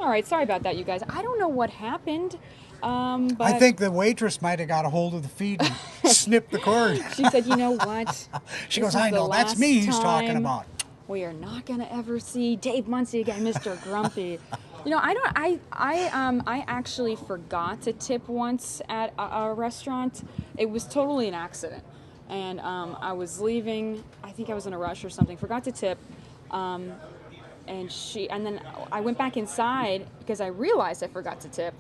All right, sorry about that, you guys. I don't know what happened, but I think the waitress might have got a hold of the feed and snipped the cord. she said, you know what? She This goes, is I the know, that's me last he's talking time about. we are not gonna ever see Dave Muncie again, Mr. Grumpy. You know, I actually forgot to tip once at a restaurant. It was totally an accident, and I was leaving. I think I was in a rush or something. Forgot to tip, and then I went back inside because I realized I forgot to tip,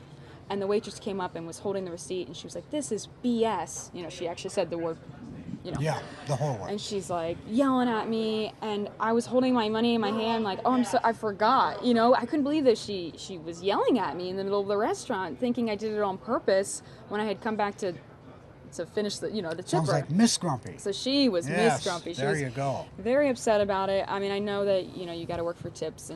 and the waitress came up and was holding the receipt, and she was like, "This is BS." You know, she actually said the word, you know. Yeah, the whole word. And she's like yelling at me, and I was holding my money in my hand, like, "Oh, I forgot." You know, I couldn't believe that she was yelling at me in the middle of the restaurant, thinking I did it on purpose when I had come back to finish the the tip Sounds her. like Miss Grumpy. So she was Yes, Miss Grumpy. She there was you go. very upset about it. I mean, I know that you got to work for tips,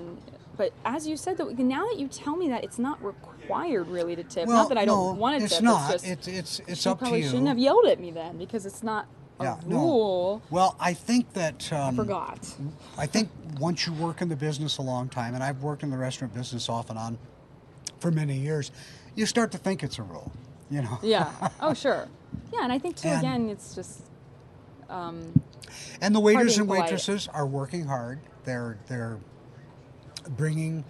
but as you said, that now that you tell me that, it's not required really to tip. Well, Not that I no, don't want to it's tip. not. It's just It's she up to probably you. shouldn't have yelled at me then, because it's not a rule. No. Well, I think that I forgot. I think once you work in the business a long time, and I've worked in the restaurant business off and on for many years, you start to think it's a rule. You know. Yeah. Oh, sure. Yeah, and I think too. And- Again, it's just. And the waiters being and polite. waitresses are working hard. They're bringing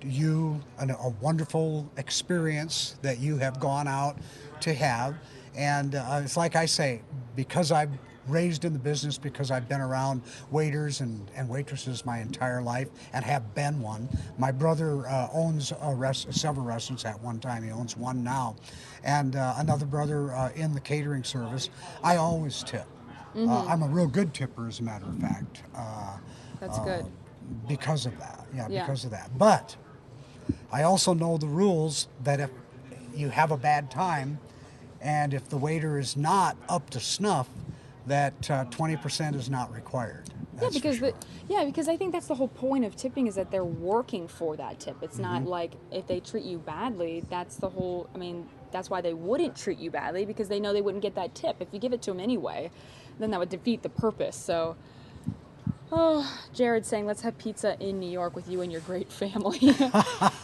you a wonderful experience that you have gone out to have. And it's like I say, because I've raised in the business, because I've been around waiters and waitresses my entire life and have been one. My brother owns several restaurants at one time. He owns one now. And another brother in the catering service. I always tip. I'm a real good tipper, as a matter of fact. That's good. Because of that. Yeah, Yeah. because of that. But I also know the rules that if you have a bad time and if the waiter is not up to snuff, that 20% is not required. That's Yeah, because for sure. because I think that's the whole point of tipping, is that they're working for that tip. It's not like if they treat you badly, that's the whole. I mean, that's why they wouldn't treat you badly, because they know they wouldn't get that tip. If you give it to them anyway, then that would defeat the purpose. So, Jared's saying, let's have pizza in New York with you and your great family.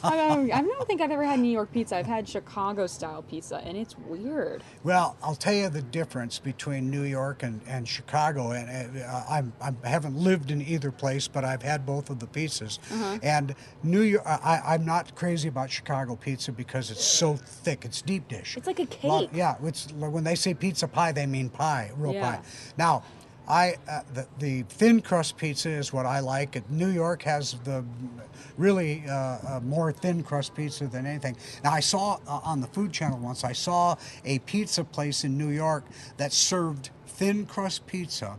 I don't think I've ever had New York pizza. I've had Chicago style pizza, and it's weird. Well, I'll tell you the difference between New York and Chicago. And I haven't lived in either place, but I've had both of the pizzas. And New York, I'm not crazy about Chicago pizza because it's so thick. It's deep dish. It's like a cake. Yeah, it's when they say pizza pie, they mean pie, real Yeah. pie. Now, the thin crust pizza is what I like. New York has the really more thin crust pizza than anything. Now I saw on the Food Channel once, I saw a pizza place in New York that served thin crust pizza,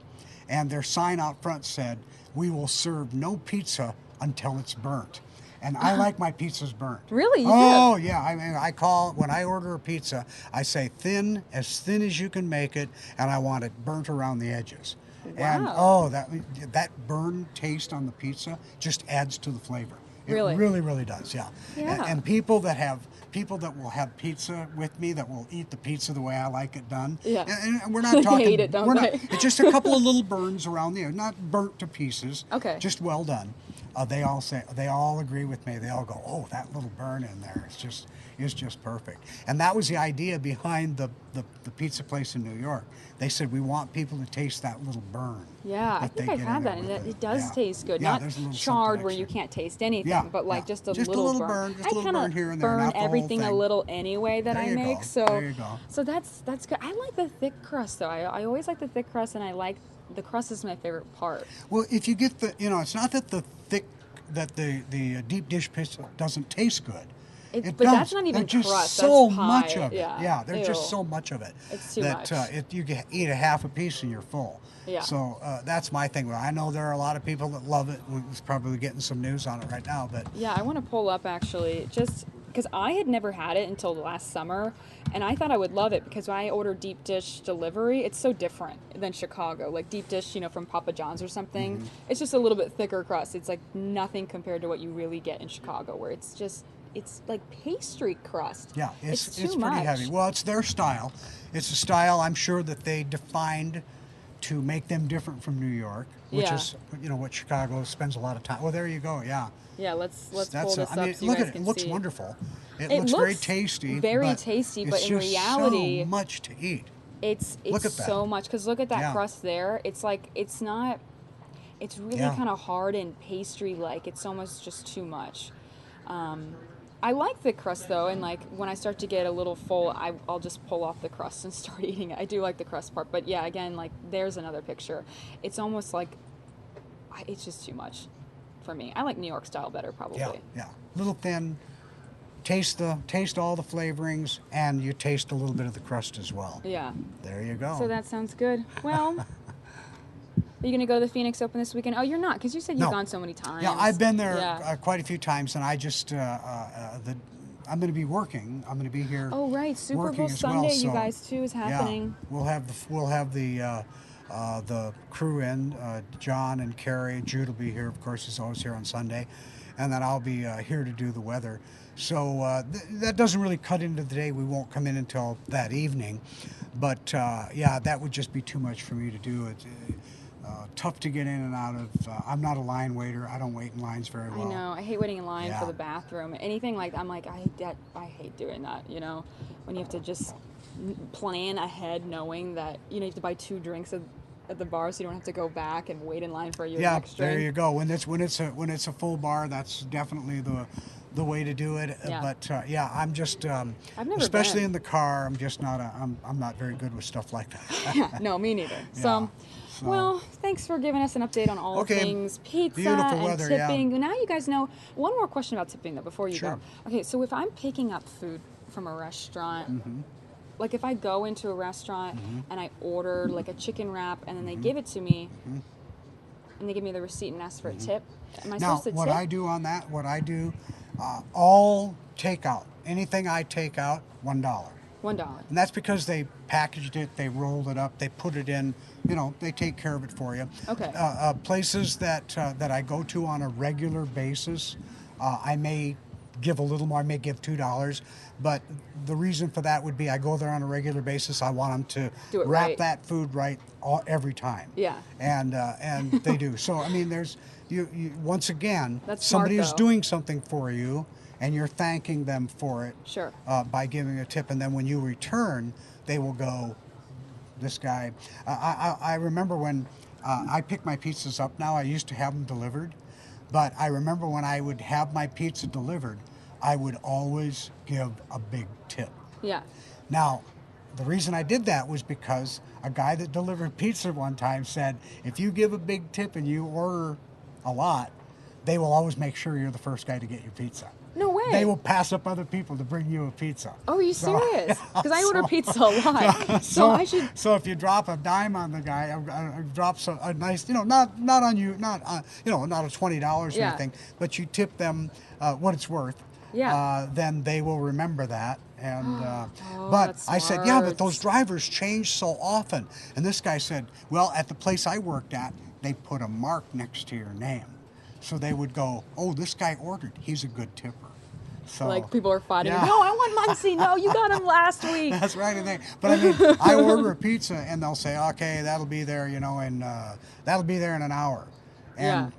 and their sign out front said, "We will serve no pizza until it's burnt." And I like my pizzas burnt. Really? You Oh, yeah. I mean, when I order a pizza, I say as thin as you can make it, and I want it burnt around the edges. And Wow. that burn taste on the pizza just adds to the flavor. It Really? really, really does, yeah. Yeah. And people that will have pizza with me, that will eat the pizza the way I like it done. Yeah. And we're not talking. hate it, don't we're not, they? It's just a couple of little burns around the edge, not burnt to pieces. Okay. Just well done. They all agree with me. They all go, "Oh, that little burn in there is just perfect." And that was the idea behind the pizza place in New York. They said, we want people to taste that little burn. Yeah, I that think they I've get had in that, there and with it does Yeah. taste good. Yeah, Not there's a little charred something where you extra. can't taste anything, Yeah, but like yeah. just a Just a little little burn. burn, just a I little kind burn here of and there, burn not the whole everything a thing. little anyway that There I you make. go. So There you go. So that's good. I like the thick crust though. I always like the thick crust, and I like the crust is my favorite part. Well, if you get it's not that the deep dish pizza doesn't taste good. It But does. that's not even There's just crust, so that's pie. much of it. Yeah. there's Ew. just so much of it. It's too that, much. You can eat a half a piece and you're full. Yeah. So that's my thing. I know there are a lot of people that love it. We're probably getting some news on it right now, but Yeah, I want to pull up actually, just because I had never had it until last summer, and I thought I would love it because when I order deep dish delivery, it's so different than Chicago. Like deep dish, from Papa John's or something, it's just a little bit thicker crust. It's like nothing compared to what you really get in Chicago, where it's like pastry crust. yeah, it's too pretty much. heavy. Well, it's their style. It's a style I'm sure that they defined to make them different from New York, which Yeah. is, you know, what Chicago spends a lot of time. Well, there you go. Yeah. Yeah, let's That's pull this I up mean, so you look guys at it. It can looks see. wonderful. It It looks very looks tasty. very but tasty, but it's in just so reality, much to eat. it's Look at that. so much, because look at that Yeah. crust there. It's like, it's not, it's really Yeah. kind of hard and pastry like. It's almost just too much. I like the crust though, and like when I start to get a little full, I'll just pull off the crust and start eating it. I do like the crust part, but yeah, again, like there's another picture. It's almost like it's just too much for me. I like New York style better, probably. Yeah. Yeah. Little thin. Taste all the flavorings, and you taste a little bit of the crust as well. Yeah. There you go. So that sounds good. Well, are you gonna go to the Phoenix Open this weekend? Oh, you're not, because you said you've No. gone so many times. Yeah, I've been there Yeah. quite a few times, and I just I'm going to be working. I'm going to be here. Oh right, Super working Bowl as Sunday, well, you so, guys too, is happening. Yeah, we'll have the crew in. John and Carrie. Jude will be here, of course. He's always here on Sunday, and then I'll be here to do the weather. So that doesn't really cut into the day. We won't come in until that evening, but yeah, that would just be too much for me to do. It's tough to get in and out of. I'm not a line waiter. I don't wait in lines very well. I know. I hate waiting in line Yeah. for the bathroom. Anything like that, I'm like, I hate doing that. You know, when you have to just plan ahead, knowing that you have to buy 2 drinks at the bar, so you don't have to go back and wait in line for your next drink. There you go. When it's a full bar, that's definitely the way to do it. Yeah. But yeah, I'm just I've never especially been. in the car. I'm just not I'm not very good with stuff like that. Yeah, no, me neither. So, well, thanks for giving us an update on all Okay. things pizza Beautiful and weather, yeah. tipping. Now you guys know. One more question about tipping though before you Sure. go. Okay, so if I'm picking up food from a restaurant, like if I go into a restaurant and I order like a chicken wrap and then they give it to me and they give me the receipt and ask for a tip, am I Now, supposed to what tip? I do on that, all takeout, anything I take out, $1. $1. And that's because they packaged it, they rolled it up, they put it in, they take care of it for you. Okay. Places that I go to on a regular basis, I may give a little more, I may give $2, but the reason for that would be I go there on a regular basis, I want them to Do it wrap right. that food right every time. Yeah. And they do. So, I mean, there's, you once again, That's smart, somebody is though. doing something for you, and you're thanking them for it. Sure. By giving a tip, and then when you return, they will go, this guy. I remember when I pick my pizzas up now. I used to have them delivered, but I remember when I would have my pizza delivered, I would always give a big tip. Yeah. Now, the reason I did that was because a guy that delivered pizza one time said, if you give a big tip and you order a lot, they will always make sure you're the first guy to get your pizza. No way. They will pass up other people to bring you a pizza. Oh, are you So- serious? Because I order pizza a lot. So I should. So if you drop a dime on the guy, drops a nice, not on you, not not a $20 or Yeah. anything, but you tip them what it's worth. Yeah. Then they will remember that. And Oh, but that's I said, yeah, but smart. those drivers change so often. And this guy said, well, at the place I worked at, they put a mark next to your name, so they would go, oh, this guy ordered. He's a good tipper. So, Like people are fighting. Yeah. No, I want Muncie. No, you got him last week. That's right. But I mean, I order a pizza and they'll say, okay, that'll be there, that'll be there in an hour. And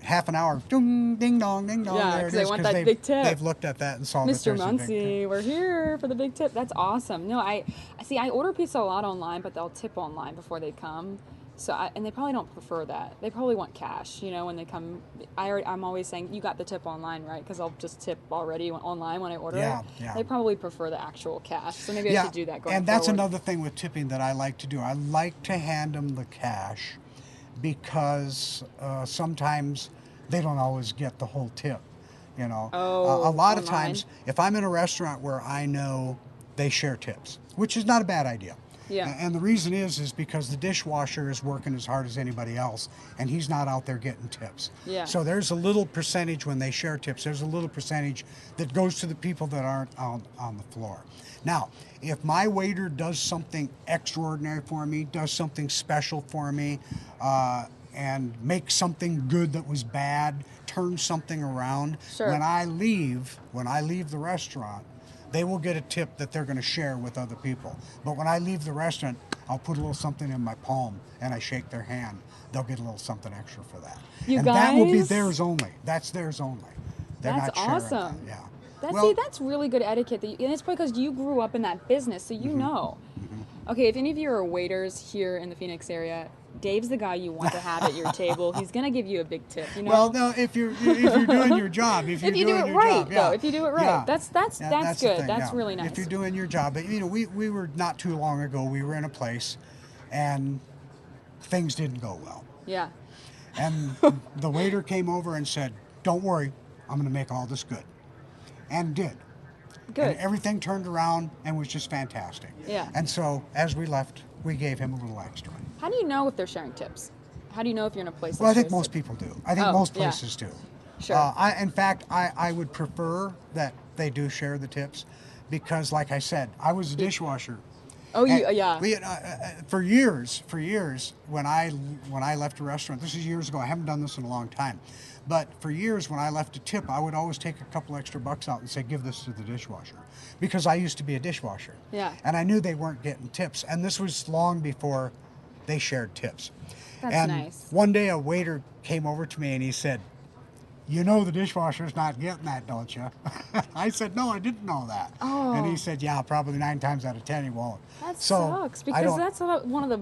half an hour, ding, ding dong, ding dong, Yeah, there 'cause it they is. want 'Cause that big tip. They've looked at that and saw that Mr. there's a big tip. Muncie, we're here for the big tip. That's awesome. No, I see. I order pizza a lot online, but they'll tip online before they come. So, and they probably don't prefer that. They probably want cash. When they come, I'm always saying, you got the tip online, right? Because I'll just tip already online when I order Yeah, it. yeah. They probably prefer the actual cash. So maybe I should do that going and that's forward. another thing with tipping that I like to do. I like to hand them the cash because sometimes they don't always get the whole tip. Oh, a lot of online? times, if I'm in a restaurant where I know they share tips, which is not a bad idea. Yeah. And the reason is because the dishwasher is working as hard as anybody else, and he's not out there getting tips. Yeah. So there's a little percentage when they share tips. There's a little percentage that goes to the people that aren't out on the floor. Now, if my waiter does something extraordinary for me, does something special for me, and makes something good that was bad, turns something around, Sure. when I leave the restaurant, they will get a tip that they're going to share with other people. But when I leave the restaurant, I'll put a little something in my palm and I shake their hand, they'll get a little something extra for that. You and that will be guys- theirs only. That's theirs only. They're That's not sharing awesome. that. Yeah. That's, Well, see, that's really good etiquette. And it's because you grew up in that business, so you know. Okay, if any of you are waiters here in the Phoenix area, Dave's the guy you want to have at your table. He's gonna give you a big tip. You know. well, no, if you're doing your job, if you're if you do doing it your right, job, yeah. though, if you do it right, Yeah. that's Yeah, good. the thing, That's yeah. really nice. If you're doing your job, but we were not too long ago. We were in a place, and things didn't go well. Yeah. And the waiter came over and said, "Don't worry, I'm going to make all this good," and did. Good. And everything turned around and was just fantastic. Yeah. And so as we left, we gave him a little extra. How do you know if they're sharing tips? How do you know if you're in a place? Well, I that think shares most tips? people do. I think Oh, most yeah. places do. Sure. In fact, I would prefer that they do share the tips because, like I said, I was a dishwasher. Oh, you And yeah. for years, when I left a restaurant, this is years ago. I haven't done this in a long time, but for years, when I left a tip, I would always take a couple extra bucks out and say, "Give this to the dishwasher," because I used to be a dishwasher. Yeah. And I knew they weren't getting tips, and this was long before they shared tips. That's and nice. one day, a waiter came over to me and he said, "You know the dishwasher's not getting that, don't you?" I said, "No, I didn't know that." Oh. And he said, "Yeah, probably 9 times out of 10 he won't." That So, sucks I because don't- that's one of the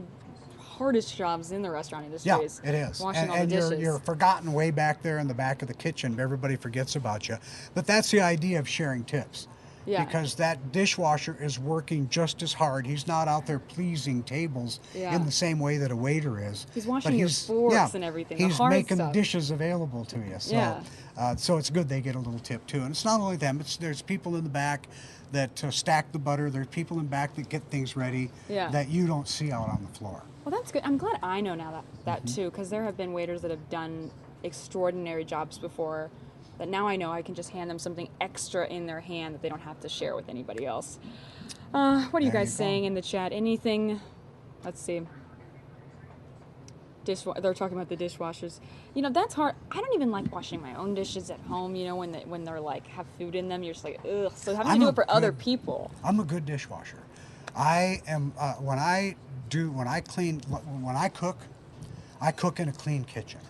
hardest jobs in the restaurant industry. Yeah, is it is. Washing all And the dishes. you're forgotten way back there in the back of the kitchen. Everybody forgets about you. But that's the idea of sharing tips. Yeah. Because that dishwasher is working just as hard. He's not out there pleasing tables Yeah. in the same way that a waiter is. He's washing But your forks and everything, the He's hard making stuff. dishes available to you. So, Yeah. so it's good they get a little tip too. And it's not only them. There's people in the back that stack the butter. There's people in back that get things ready Yeah. that you don't see out on the floor. Well, that's good. I'm glad I know now that Mm-hmm. too, because there have been waiters that have done extraordinary jobs before. That now I know I can just hand them something extra in their hand that they don't have to share with anybody else. What are you There guys you go. saying in the chat? Anything? Let's see. They're talking about the dishwashers. You know, that's hard. I don't even like washing my own dishes at home. You know, when they're like have food in them, you're just like, ugh. So having I'm to do a it for other good- people. I'm a good dishwasher. I am when I cook in a clean kitchen.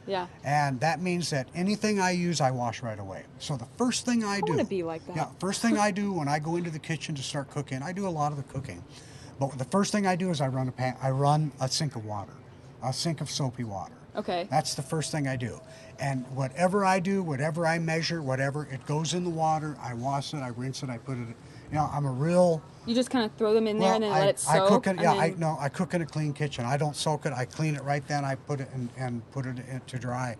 Yeah. And that means that anything I use, I wash right away. So the first thing I do, wanna be like that. Yeah, first thing I do when I go into the kitchen to start cooking, I do a lot of the cooking. But the first thing I do is I run a sink of water, a sink of soapy water. Okay. That's the first thing I do. And whatever I do, whatever I measure, whatever, it goes in the water, I wash it, I rinse it, I put it, I'm a real... You just kind of throw them in there and then let it soak. I cook it. and Yeah, then- I cook in a clean kitchen. I don't soak it. I clean it right then. I put it and put it to dry.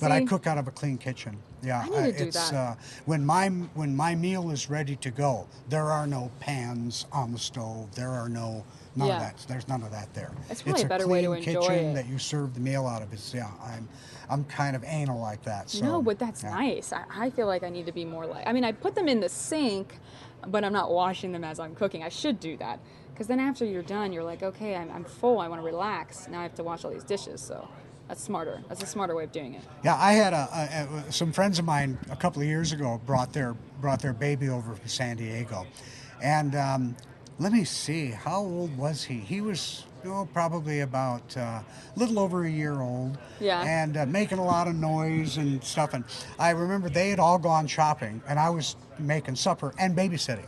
But I See? cook out of a clean kitchen. Yeah, I need to do it's that. When my meal is ready to go, there are no pans on the stove. There are none Yeah. of that. There's none of that there. It's probably a better way to clean enjoy kitchen it. that you serve the meal out of. I'm kind of anal like that. So, No, but that's yeah. nice. I feel like I need to be more like. I mean, I put them in the sink, but I'm not washing them as I'm cooking. I should do that because then after you're done, you're like, okay, I'm full. I want to relax. Now I have to wash all these dishes. So that's smarter. That's a smarter way of doing it. Yeah, I had some friends of mine a couple of years ago brought their baby over from San Diego, and let me see, how old was he? He was probably about a little over a year old. Yeah. And making a lot of noise and stuff. And I remember they had all gone shopping, and I was making supper and babysitting.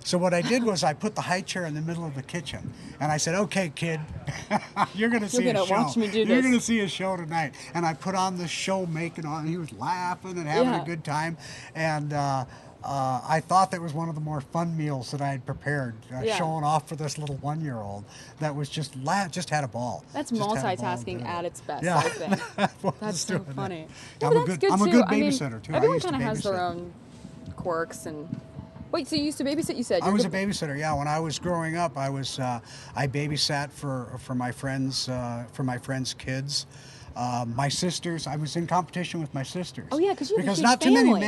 So what I did was I put the high chair in the middle of the kitchen, and I said, "Okay, kid, you're going to see a gonna show. watch me do You're this." going to see a show tonight." And I put on this show, making on. He was laughing and having Yeah. a good time, and I thought that was one of the more fun meals that I had prepared, Yeah. showing off for this little 1-year-old that was just had a ball. That's Just had a ball multitasking doing at it. its best, Yeah. I think. Was That's so doing it. funny. I'm but a that's good- good I'm a too. good I mean, babysitter, too. I Everyone used to kind of has their babysit. own quirks and. Wait, so you used to babysit? You said I was a babysitter. Yeah, when I was growing up, I babysat for my friends' kids. My sisters. I was in competition with my sisters. Oh, yeah, 'cause you have a because huge not too family.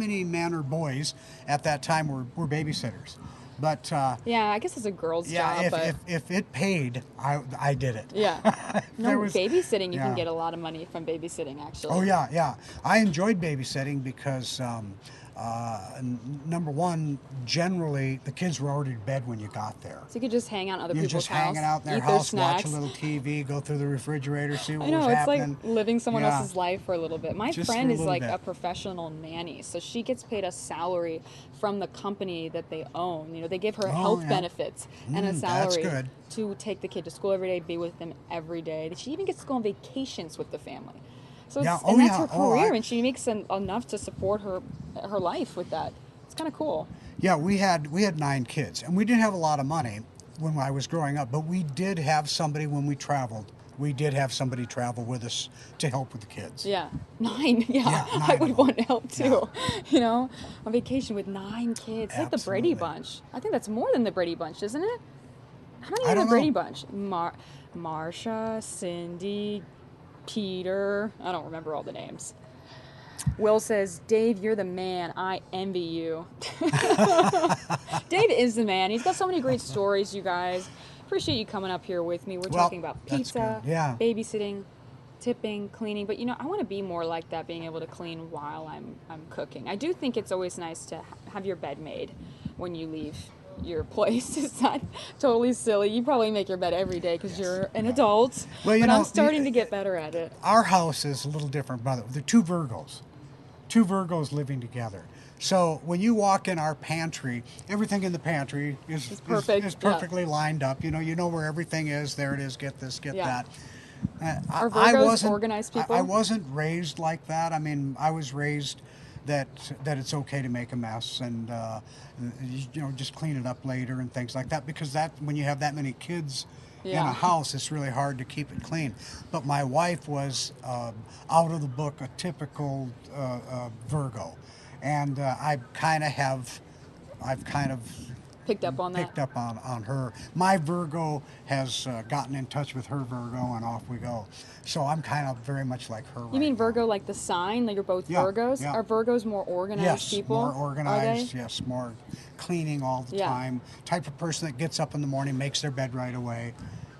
many men or boys at that time were babysitters. But Yeah, I guess it's a girl's yeah, job, but if it paid, I did it. yeah. No, There was- babysitting, you yeah. can get a lot of money from babysitting, actually. Oh yeah. I enjoyed babysitting because Number one, generally the kids were already in bed when you got there. So you could just hang out in other You're people's just house, hanging out in their eat their house, watch a snacks. little TV, go through the refrigerator, see what I know, was it's like happening. living someone Yeah. else's life for a little bit. My Just friend for a is little like bit. a professional nanny, so she gets paid a salary from the company that they own. You know, they give her Oh, health yeah. benefits and a That's salary good. to take the kid to school every day, be with them every day. She even gets to go on vacations with the family. So Yeah. it's, Oh, and that's yeah. her Oh, career, and she makes enough to support her life with that. It's kind of cool. Yeah, we had 9 kids, and we didn't have a lot of money when I was growing up, but we did have somebody when we traveled. We did have somebody travel with us to help with the kids. Yeah, 9. Yeah, Yeah, I 9 would of them. want help too. You know, on vacation with 9 kids, like the Brady Absolutely. Bunch. I think that's more than the Brady Bunch, isn't it? How many I are the don't Brady know. Bunch? Marsha, Cindy, Peter. I don't remember all the names. Will says, Dave, you're the man. I envy you. Dave is the man. He's got so many great stories, you guys. Appreciate you coming up here with me. We're Well, talking about that's pizza, good. Yeah. babysitting, tipping, cleaning. But you know, I want to be more like that, being able to clean while I'm cooking. I do think it's always nice to have your bed made when you leave your place. Is that totally silly? You probably make your bed every day because Yes. you're an Yeah. adult. Well, you but know, I'm starting to get better at it. Our house is a little different, brother. They're 2 Virgos. 2 Virgos living together. So when you walk in our pantry, everything in the pantry is perfect, is yeah. perfectly lined up. You know where everything is. There it is. Get this, get Yeah. that. Are I Virgos wasn't organized people? I wasn't raised like that. I mean, I was raised that it's okay to make a mess and just clean it up later and things like that, because that when you have that many kids in Yeah. a house, it's really hard to keep it clean. But my wife was out of the book, a typical Virgo, and I've kind of Picked up on that. picked up on her. My Virgo has gotten in touch with her Virgo, and off we go. So I'm kind of very much like her. You mean Virgo like the sign? Like you're both Yeah, Virgos? yeah. Are Virgos more organized Yes, people? more Are they? organized. Yes, more cleaning all the Yeah. time. Type of person that gets up in the morning, makes their bed right away.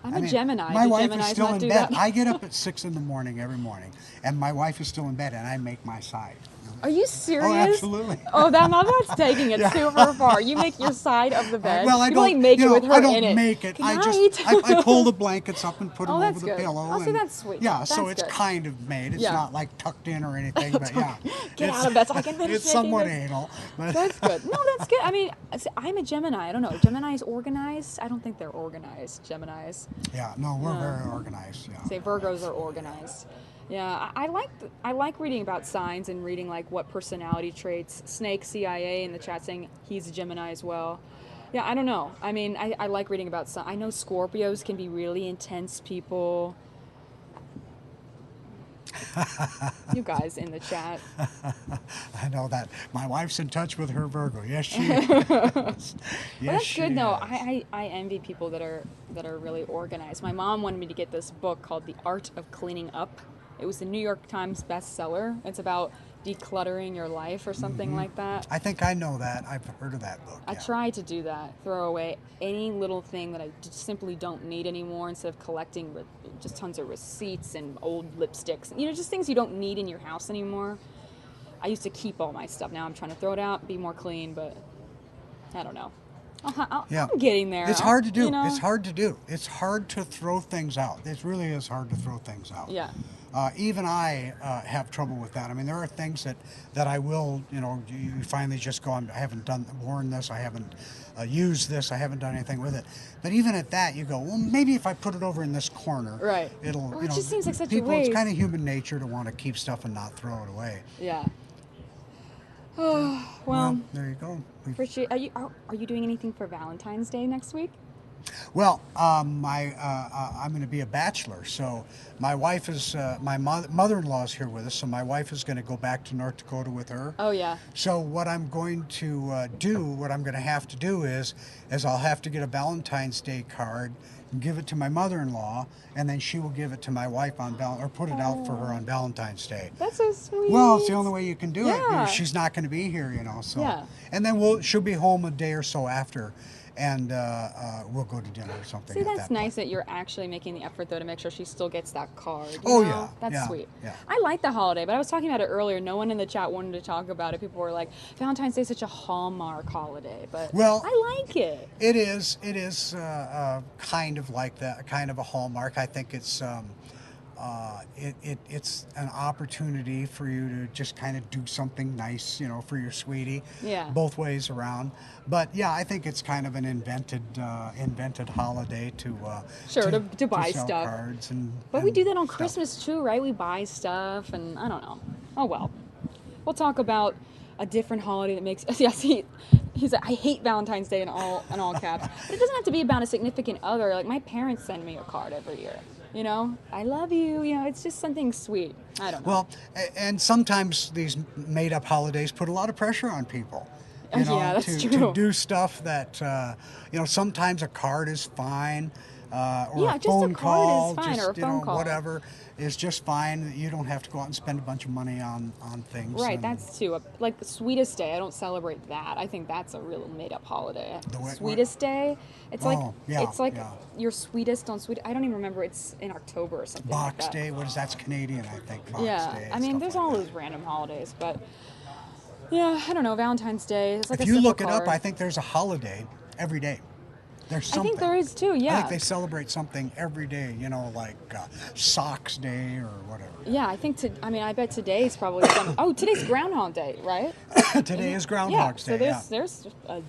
I'm a Gemini. My Do wife Geminis is still not in do bed. that? I get up at 6 in the morning every morning, and my wife is still in bed, and I make my side. Are you serious? Oh, absolutely. Oh, that's taking it Yeah. super far. You make your side of the bed. Well, I you don't like make it with her I don't in it. make it. Good I night. just I pull the blankets up and put Oh, them that's over the good. pillow. Oh, see, and, that's sweet. Yeah, so That's it's good. kind of made. It's Yeah. not like tucked in or anything, but yeah. Get It's- out of bed so I can finish It's making somewhat this. anal, but That's good. No, that's good. I mean, see, I'm a Gemini. I don't know. Gemini's organized? I don't think they're organized, Geminis. yeah, no, we're very organized. Yeah. Say Virgos are organized. Yeah, I like reading about signs and reading like what personality traits. Snake CIA in the chat saying he's a Gemini as well. Yeah, I don't know. I mean, I like reading about I know Scorpios can be really intense people. You guys in the chat. I know that. My wife's in touch with her Virgo. Yes, she is. Yes, But that's she good though. is. I envy people that are really organized. My mom wanted me to get this book called The Art of Cleaning Up. It was the New York Times bestseller. It's about decluttering your life or something like that. I think I know that. I've heard of that book. I yeah. try to do that. Throw away any little thing that I just simply don't need anymore instead of collecting just tons of receipts and old lipsticks. You know, just things you don't need in your house anymore. I used to keep all my stuff. Now I'm trying to throw it out, be more clean, but I don't know. Yeah. I'm getting there. It's hard to do. You know? It's hard to do. It's hard to throw things out. It really is hard to throw things out. Yeah. Even I have trouble with that. I mean, there are things that I will, you finally just go, I haven't worn this, I haven't used this, I haven't done anything with it. But even at that, you go, well, maybe if I put it over in this corner, Right. it'll, Well, it just seems like such a people, it's waste. kind of human nature to want to keep stuff and not throw it away. Yeah. Oh, well, There you go. appreciate. Are you doing anything for Valentine's Day next week? Well, I'm going to be a bachelor, so my wife is my mother-in-law is here with us, so my wife is going to go back to North Dakota with her. Oh yeah. So what I'm going to do, what I'm going to have to do is I'll have to get a Valentine's Day card give it to my mother-in-law, and then she will give it to my wife on or put it out for her on Valentine's Day. That's so sweet. Well, it's the only way you can do it. Yeah. She's not going to be here, you know. So, Yeah. and then she'll be home a day or so after, and we'll go to dinner or something. See, at that's that nice point. that you're actually making the effort, though, to make sure she still gets that card. you Oh, know? yeah, That's yeah, sweet. yeah. I like the holiday, but I was talking about it earlier. No one in the chat wanted to talk about it. People were like, Valentine's Day is such a Hallmark holiday, but Well, I like it. It is. It is kind of like that, kind of a hallmark. I think it's it's an opportunity for you to just kind of do something nice, you know, for your sweetie. Yeah. Both ways around. But yeah, I think it's kind of an invented holiday to Sure, to buy sell stuff. cards and. But we and do that on stuff. Christmas too, right? We buy stuff, and I don't know. Oh well. We'll talk about a different holiday that makes. Yes, he's like, I hate Valentine's Day in all caps. But it doesn't have to be about a significant other. Like my parents send me a card every year. You know, I love you. You know, it's just something sweet. I don't know. Well, and sometimes these made-up holidays put a lot of pressure on people. You know, Yeah, that's to true. do stuff that you know. Sometimes a card is fine, or Yeah, a just a phone card call, is fine, just or a you phone know, call. whatever is just fine. You don't have to go out and spend a bunch of money on things. Right, and that's too. Like the Sweetest Day, I don't celebrate that. I think that's a real made-up holiday. The what- Sweetest Day, it's like Oh, yeah, yeah. your sweetest on sweet. I don't even remember. It's in October or something. like Box that. Day. What is that's Canadian? I think. Box Yeah, Day, I mean, stuff there's like all that. those random holidays, but yeah, I don't know. Valentine's Day. It's like If a you simple look it up, card. I think there's a holiday every day. There's I something. think there is too. I Yeah. think they celebrate something every day. You know, like Socks Day or whatever. Yeah, I think. I bet today's probably some. Oh, today's Groundhog Day, right? Today is Yeah. Groundhog's So Day. there's a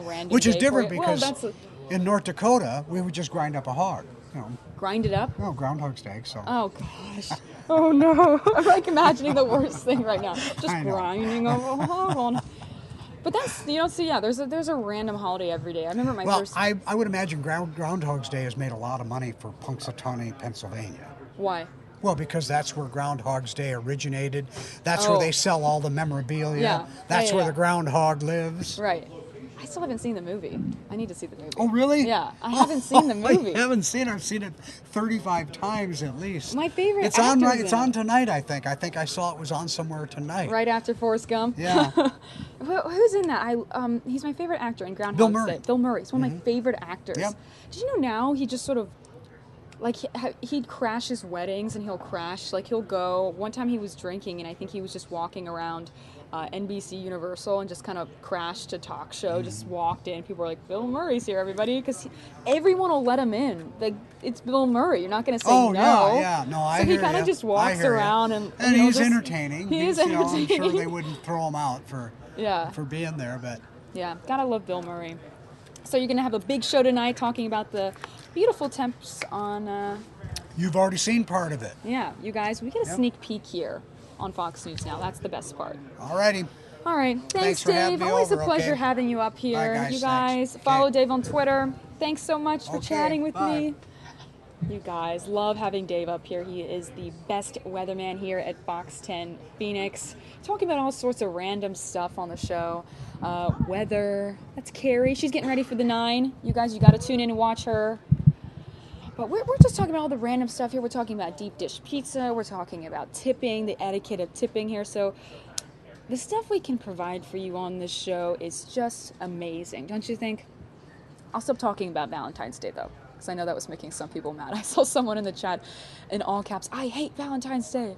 random. Which is day for different you. because well, that's in North Dakota we would just grind up a hog. You know, grind it up. oh, Groundhog's Day. So Oh gosh. Oh no. I'm like imagining the worst thing right now. Just I know. grinding a hog on. But that's so yeah. There's a random holiday every day. I remember my well, first. I would imagine Groundhog's Day has made a lot of money for Punxsutawney, Pennsylvania. Why? Well, because that's where Groundhog's Day originated. That's where Oh. they sell all the memorabilia. Yeah. That's Yeah, where yeah. the groundhog lives. Right. I still haven't seen the movie. I need to see the movie. Oh, really? Yeah, I haven't seen the movie. I haven't seen it. I've seen it 35 times at least. My favorite It's on. actor's It's in on it. tonight. I think. I think I saw it was on somewhere tonight. Right after Forrest Gump. Yeah. Who's in that? He's my favorite actor in Groundhog Bill Murray. Day. Bill Murray. He's one of my favorite actors. Yep. Did you know now he just sort of like he'd crash his weddings and he'll crash like he'll go. One time he was drinking and I think he was just walking around NBC Universal and just kind of crashed a talk show. Just walked in. People were like, "Bill Murray's here, everybody," because everyone will let him in. Like it's Bill Murray. You're not going to say Oh no. yeah. No, I So hear he kind ya. of just I walks hear ya. around And he'll he's just- entertaining. He is He's, you know, I'm entertaining. sure they wouldn't throw him out for Yeah. being there, but. Yeah, gotta love Bill Murray. So you're gonna have a big show tonight talking about the beautiful temps on. You've already seen part of it. Yeah, you guys, we get a Yep. sneak peek here on Fox News now. That's the best part. Alrighty. All right, thanks, for having Dave. me Always over, a pleasure okay? having you up here. Bye, guys. You Thanks. guys, follow Okay. Dave on Twitter. Thanks so much for Okay, chatting with bye. me. You guys, love having Dave up here. He is the best weatherman here at Fox 10 Phoenix. Talking about all sorts of random stuff on the show. Weather. That's Carrie. She's getting ready for the 9. You guys, you got to tune in and watch her. But we're just talking about all the random stuff here. We're talking about deep dish pizza. We're talking about tipping, the etiquette of tipping here. So the stuff we can provide for you on this show is just amazing, don't you think? I'll stop talking about Valentine's Day, though, because I know that was making some people mad. I saw someone in the chat in all caps, "I hate Valentine's Day."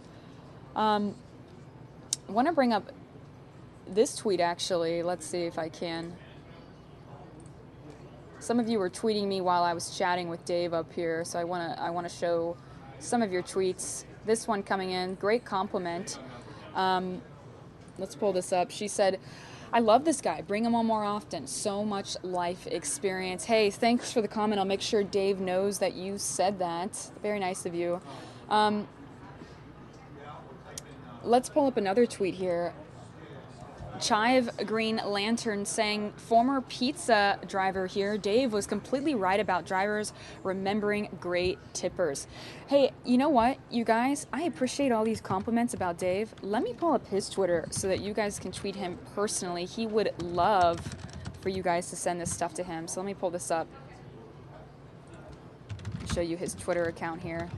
I want to bring up this tweet, actually. Let's see if I can. Some of you were tweeting me while I was chatting with Dave up here, so I want to show some of your tweets. This one coming in, great compliment. Let's pull this up. She said, "I love this guy. Bring him on more often. So much life experience." Hey, thanks for the comment. I'll make sure Dave knows that you said that. Very nice of you. Let's pull up another tweet here. Chive Green Lantern saying, "Former pizza driver here. Dave was completely right about drivers remembering great tippers." Hey, you know what, you guys? I appreciate all these compliments about Dave. Let me pull up his Twitter so that you guys can tweet him personally. He would love for you guys to send this stuff to him. So let me pull this up. show you his Twitter account here.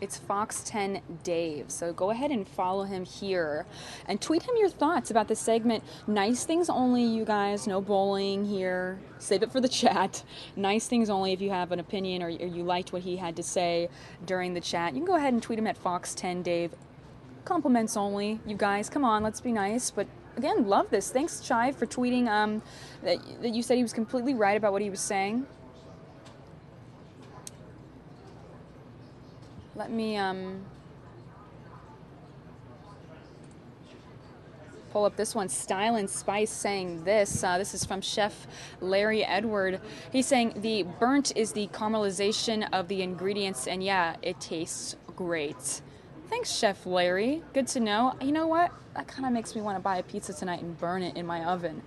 It's Fox10 Dave. So go ahead and follow him here and tweet him your thoughts about the segment. Nice things only, you guys. No bowling here. Save it for the chat. Nice things only if you have an opinion or you liked what he had to say during the chat. You can go ahead and tweet him at Fox10 Dave. Compliments only, you guys. Come on, let's be nice. But again, love this. Thanks, Chive, for tweeting that you said he was completely right about what he was saying. Let me pull up this one. Style and Spice saying this. This is from Chef Larry Edward. He's saying the burnt is the caramelization of the ingredients, and yeah, it tastes great. Thanks, Chef Larry. Good to know. You know what? That kind of makes me want to buy a pizza tonight and burn it in my oven.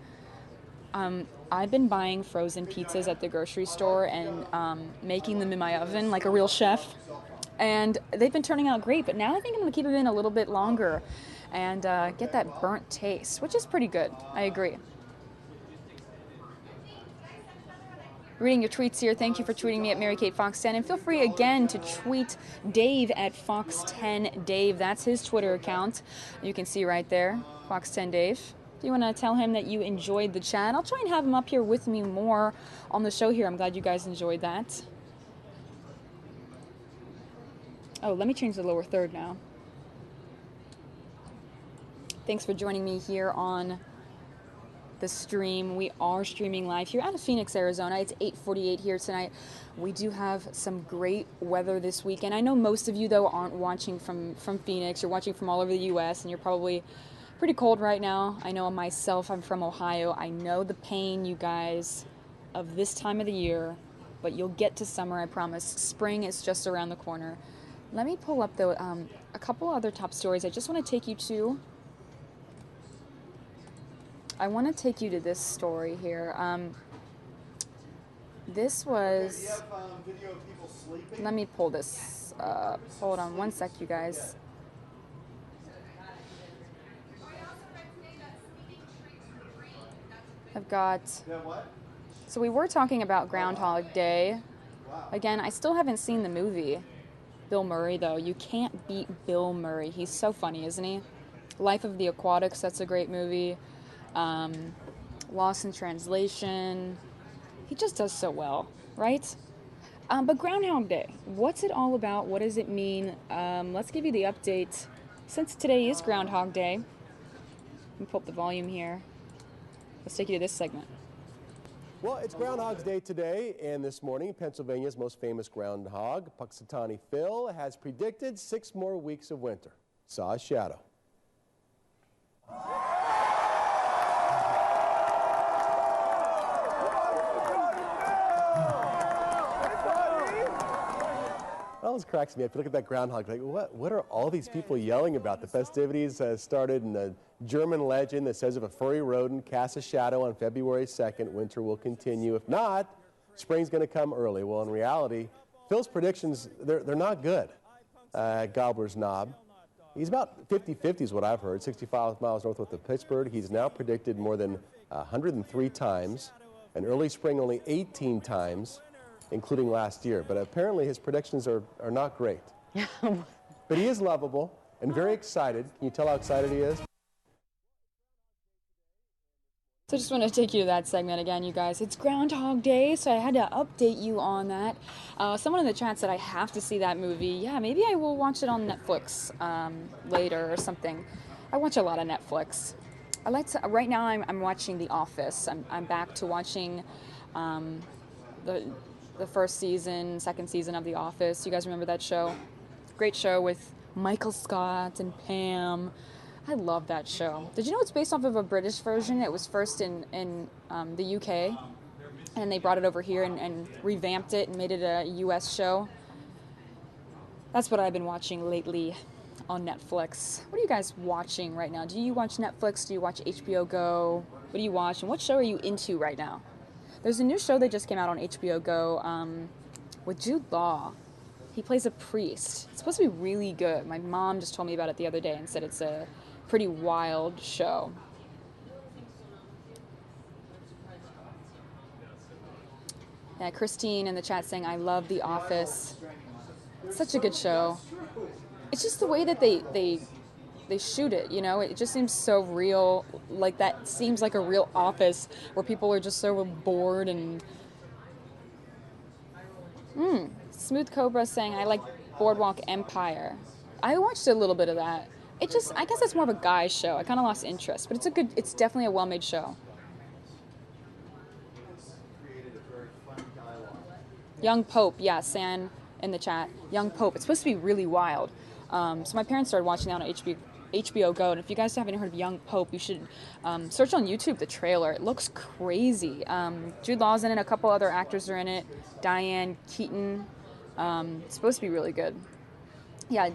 I've been buying frozen pizzas at the grocery store and making them in my oven like a real chef. And they've been turning out great, but now I think I'm going to keep them in a little bit longer and get that burnt taste, which is pretty good. I agree. Reading your tweets here. Thank you for tweeting me at Mary Kate Fox 10. And feel free again to tweet Dave at Fox10 Dave. That's his Twitter account. You can see right there, Fox10 Dave. Do you want to tell him that you enjoyed the chat? I'll try and have him up here with me more on the show here. I'm glad you guys enjoyed that. Oh, let me change the lower third now. Thanks for joining me here on the stream. We are streaming live here out of Phoenix, Arizona. It's 8:48 here tonight. We do have some great weather this weekend. I know most of you, though, aren't watching from Phoenix. You're watching from all over the U.S., and you're probably pretty cold right now. I know myself, I'm from Ohio. I know the pain, you guys, of this time of the year, but you'll get to summer, I promise. Spring is just around the corner. Let me pull up, though, a couple other top stories I just want to take you to. I want to take you to this story here. This was... Let me pull this up. Hold on one sec, you guys. I've got... So we were talking about Groundhog Day. Again, I still haven't seen the movie. Bill Murray, though. You can't beat Bill Murray. He's so funny, isn't he? Life of the Aquatics, that's a great movie. Lost in Translation. He just does so well, right? But Groundhog Day, what's it all about? What does it mean? Let's give you the update. Since today is Groundhog Day, let me pull up the volume here. Let's take you to this segment. Well, it's Groundhog's Day today, and this morning, Pennsylvania's most famous groundhog, Punxsutawney Phil, has predicted 6 more weeks of winter. Saw a shadow. That always cracks me up. You look at that groundhog, like, what are all these people yelling about? The festivities started in a German legend that says if a furry rodent casts a shadow on February 2nd, winter will continue. If not, spring's going to come early. Well, in reality, Phil's predictions, they're not good. Gobbler's Knob. He's about 50-50 is what I've heard, 65 miles northwest of Pittsburgh. He's now predicted more than 103 times, and early spring only 18 times, including last year. But apparently his predictions are not great. But he is lovable and very excited. Can you tell how excited he is? So I just want to take you to that segment again, you guys. It's Groundhog Day, so I had to update you on that. Someone in the chat said I have to see that movie. Yeah, maybe I will watch it on Netflix later or something. I watch a lot of Netflix. I like to. Right now, I'm watching The Office. I'm back to watching the first season, second season of The Office. You guys remember that show? Great show with Michael Scott and Pam. I love that show. Did you know it's based off of a British version? It was first in the UK, and they brought it over here and revamped it and made it a US show. That's what I've been watching lately on Netflix. What are you guys watching right now? Do you watch Netflix? Do you watch HBO Go? What do you watch? And what show are you into right now? There's a new show that just came out on HBO Go with Jude Law. He plays a priest. It's supposed to be really good. My mom just told me about it the other day and said it's a pretty wild show. Yeah, Christine in the chat saying, I love The Office. It's such a good show. It's just the way that they shoot it, you know? It just seems so real. Like, that seems like a real office where people are just so bored and... Smooth Cobra saying, I like Boardwalk Empire. I watched a little bit of that. I guess it's more of a guy's show. I kind of lost interest, but it's definitely a well-made show. Young Pope, yeah, San in the chat. Young Pope. It's supposed to be really wild. So my parents started watching that on HBO Go, and if you guys haven't heard of Young Pope, you should search on YouTube the trailer. It looks crazy. Jude Law's in it. A couple other actors are in it. Diane Keaton. It's supposed to be really good. Yeah,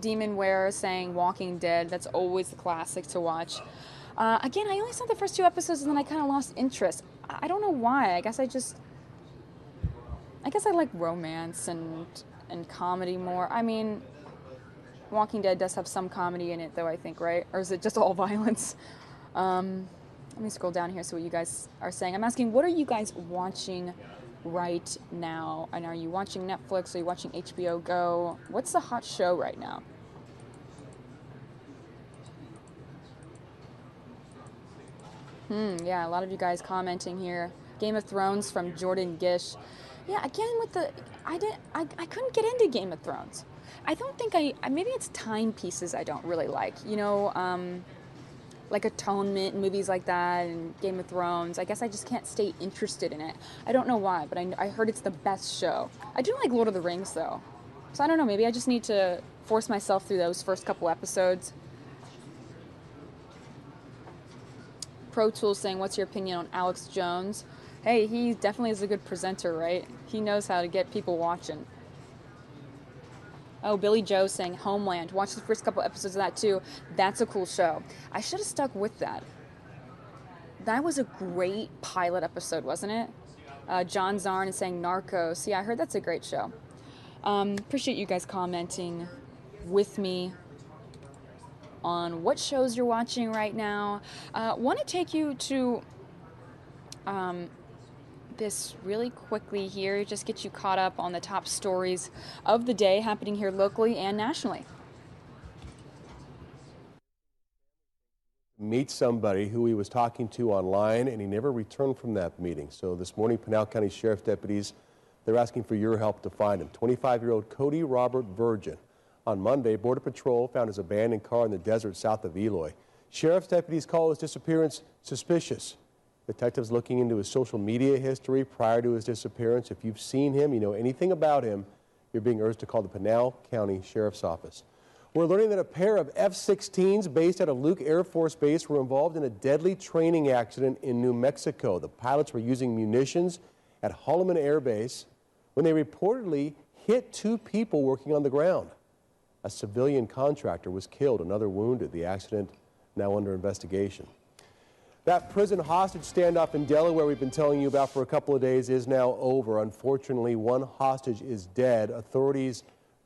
Demon Wearer saying Walking Dead. That's always the classic to watch. Again, I only saw the first 2 episodes, and then I kind of lost interest. I don't know why. I guess I like romance and comedy more. I mean, Walking Dead does have some comedy in it, though, I think, right? Or is it just all violence? Let me scroll down here, see what you guys are saying. I'm asking, what are you guys watching right now? And are you watching Netflix? Are you watching HBO Go? What's the hot show right now? Yeah, a lot of you guys commenting here. Game of Thrones from Jordan Gish. Yeah, again with I couldn't get into Game of Thrones. I don't think maybe it's timepieces I don't really like. You know, like Atonement and movies like that and Game of Thrones. I guess I just can't stay interested in it. I don't know why, but I heard it's the best show. I do like Lord of the Rings though. So I don't know, maybe I just need to force myself through those first couple episodes. Pro Tools saying, what's your opinion on Alex Jones? Hey, he definitely is a good presenter, right? He knows how to get people watching. Oh, Billy Joe saying Homeland. Watch the first couple episodes of that too. That's a cool show. I should have stuck with that. That was a great pilot episode, wasn't it? John Zarn is saying Narcos. Yeah, I heard that's a great show. Appreciate you guys commenting with me on what shows you're watching right now. Want to take you to this really quickly here, just get you caught up on the top stories of the day happening here locally and nationally. Meet somebody who he was talking to online, and he never returned from that meeting. So this morning, Pinal County Sheriff's deputies, they're asking for your help to find him. 25-year-old Cody Robert Virgin. On Monday, Border Patrol found his abandoned car in the desert south of Eloy. Sheriff's deputies call his disappearance suspicious. Detectives looking into his social media history prior to his disappearance. If you've seen him, you know anything about him, you're being urged to call the Pinal County Sheriff's Office. We're learning that a pair of F-16s based at a Luke Air Force Base were involved in a deadly training accident in New Mexico. The pilots were using munitions at Holloman Air Base when they reportedly hit 2 people working on the ground. A civilian contractor was killed, another wounded. The accident now under investigation. That prison hostage standoff in Delaware we've been telling you about for a couple of days is now over. Unfortunately, one hostage is dead. Authorities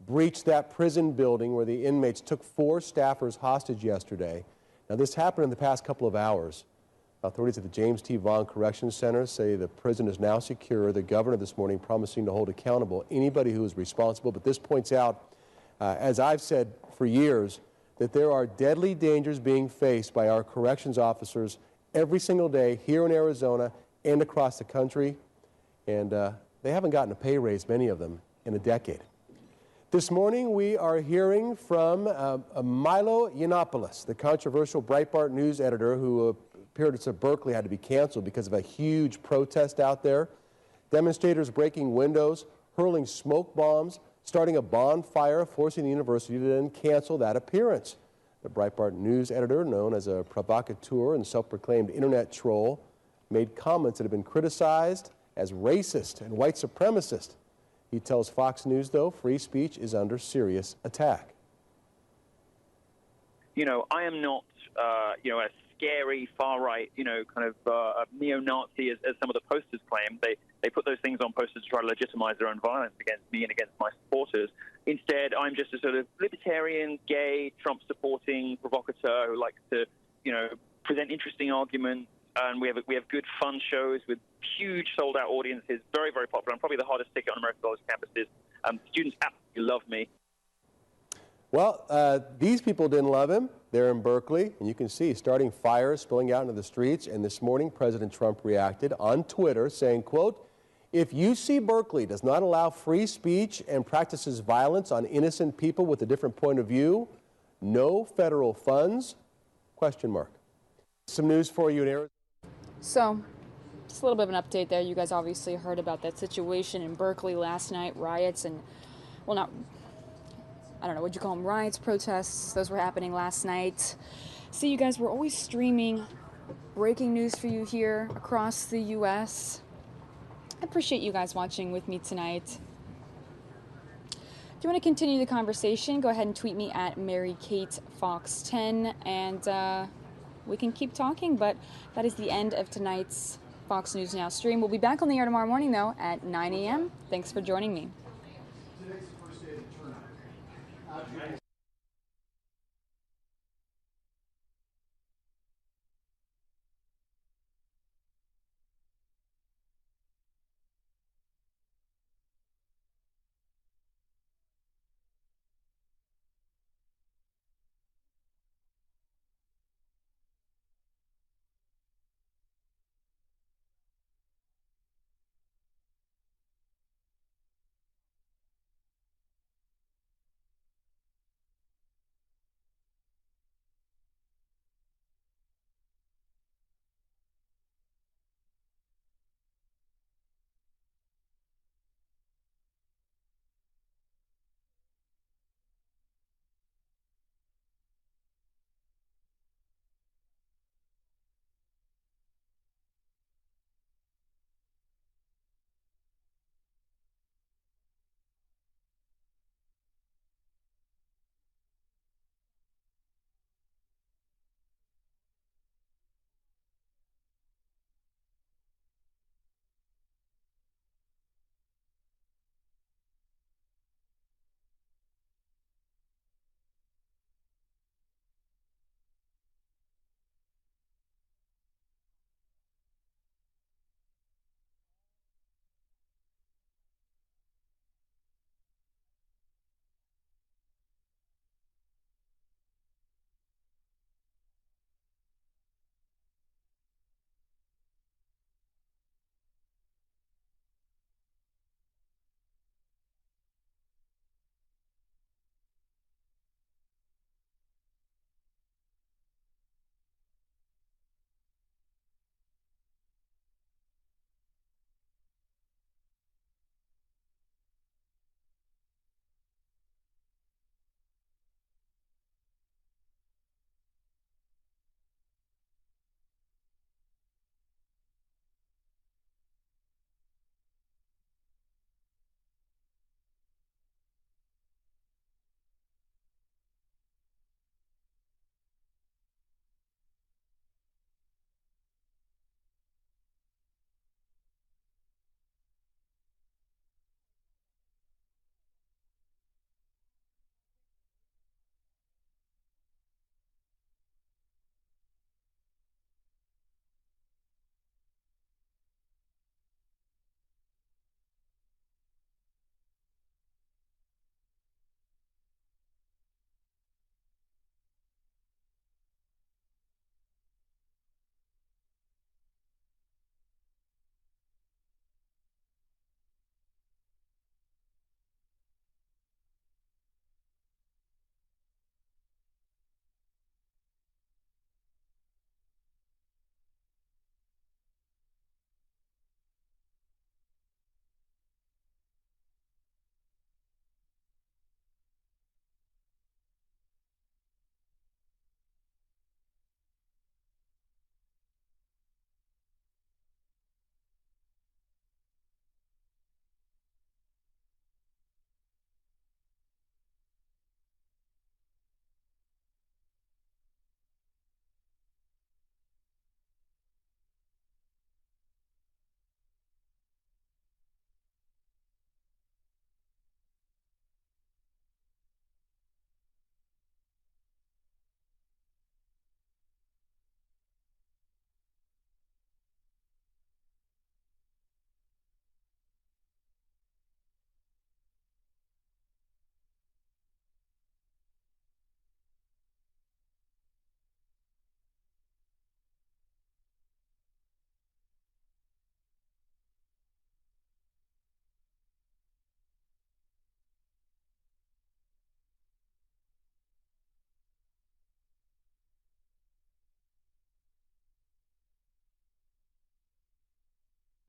breached that prison building where the inmates took 4 staffers hostage yesterday. Now, this happened in the past couple of hours. Authorities at the James T. Vaughn Correction Center say the prison is now secure. The governor this morning promising to hold accountable anybody who is responsible. But this points out, as I've said for years, that there are deadly dangers being faced by our corrections officers every single day here in Arizona and across the country, and they haven't gotten a pay raise, many of them, in a decade. This morning we are hearing from Milo Yiannopoulos, the controversial Breitbart news editor who appeared at Berkeley, had to be canceled because of a huge protest out there. Demonstrators breaking windows, hurling smoke bombs, starting a bonfire, forcing the university to then cancel that appearance. The Breitbart news editor, known as a provocateur and self-proclaimed internet troll, made comments that have been criticized as racist and white supremacist. He tells Fox News, though, free speech is under serious attack. You know, I am not, you know, a scary far-right, you know, kind of a neo-Nazi as some of the posters claim. They put those things on posters to try to legitimize their own violence against me and against my supporters. Instead, I'm just a sort of libertarian, gay, Trump-supporting provocateur who likes to, you know, present interesting arguments and we have good fun shows with huge sold-out audiences, very, very popular, and probably the hottest ticket on American college campuses. Students absolutely love me. Well, these people didn't love him. They're in Berkeley, and you can see starting fires spilling out into the streets. And this morning, President Trump reacted on Twitter saying, quote, "If UC Berkeley does not allow free speech and practices violence on innocent people with a different point of view, no federal funds, question mark." Some news for you in Arizona. So, just a little bit of an update there. You guys obviously heard about that situation in Berkeley last night, riots and, well, not, I don't know, what'd you call them, riots, protests, those were happening last night. So you guys, we're always streaming breaking news for you here across the U.S. I appreciate you guys watching with me tonight. If you want to continue the conversation, go ahead and tweet me at MaryKateFox10, and we can keep talking, but that is the end of tonight's Fox News Now stream. We'll be back on the air tomorrow morning, though, at 9 a.m. Thanks for joining me.